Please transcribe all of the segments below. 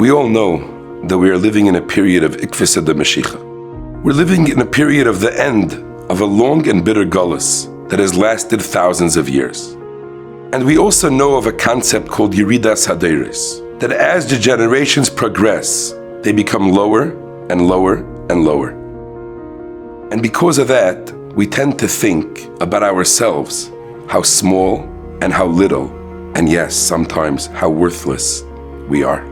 We all know that we are living in a period of Ikvisa de Mashiach. We're living in a period of the end of a long and bitter gullus that has lasted thousands of years. And we also know of a concept called Yeridas Hadeiros, that as the generations progress, they become lower and lower and lower. And because of that, we tend to think about ourselves, how small and how little, and yes, sometimes how worthless we are.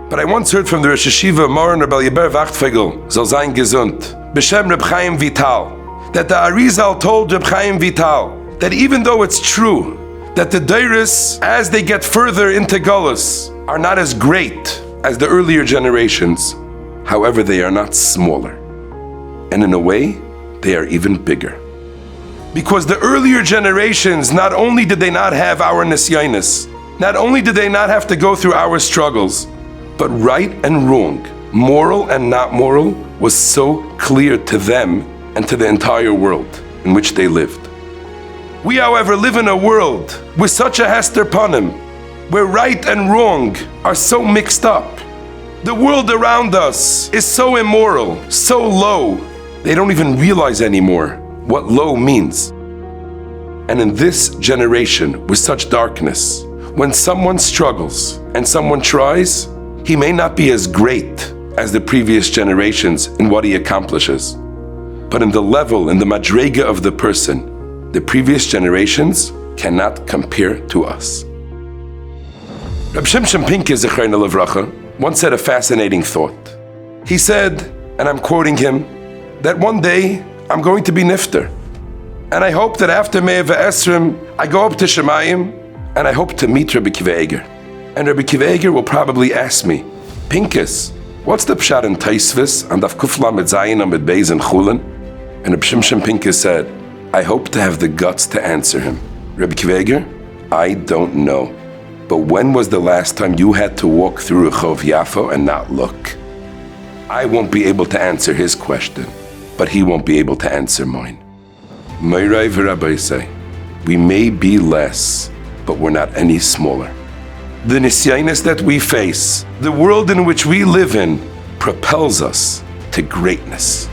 But I once heard from the Rosh Hashiva Moran Rabbi Wachtfegel, soll sein gesund, B'Shem Reb Chaim Vital, that the Arizal told Reb Chaim Vital that even though it's true that the Deiros, as they get further into Gullus, are not as great as the earlier generations, however, they are not smaller. And in a way, they are even bigger. Because the earlier generations, not only did they not have our nisyanis, not only did they not have to go through our struggles, but right and wrong, moral and not moral, was so clear to them and to the entire world in which they lived. We, however, live in a world with such a hester panim, where right and wrong are so mixed up. The world around us is so immoral, so low, they don't even realize anymore what low means. And in this generation with such darkness, when someone struggles and someone tries, he may not be as great as the previous generations in what he accomplishes. But in the level, in the madrega of the person, the previous generations cannot compare to us. Reb Shimshon Pincus Zechreinu Livracha once said a fascinating thought. He said, and I'm quoting him, that one day I'm going to be nifter. And I hope that after Me'eh V'Esrim, I go up to Shemayim, and I hope to meet Rabbi Kiva Eger. And Rabbi Kiva Eger will probably ask me, Pincus, what's the pshat in Taisvis and Daf Kuf Lamed Zayin Amid Beis and Chulin? And Rabbi Shimshon Pincus said, I hope to have the guts to answer him. Rabbi Kiva Eger, I don't know. But when was the last time you had to walk through Rehov Yafo and not look? I won't be able to answer his question, but he won't be able to answer mine. Moirai v'Rabbi say, we may be less, but we're not any smaller. The nisyanis that we face, the world in which we live in, propels us to greatness.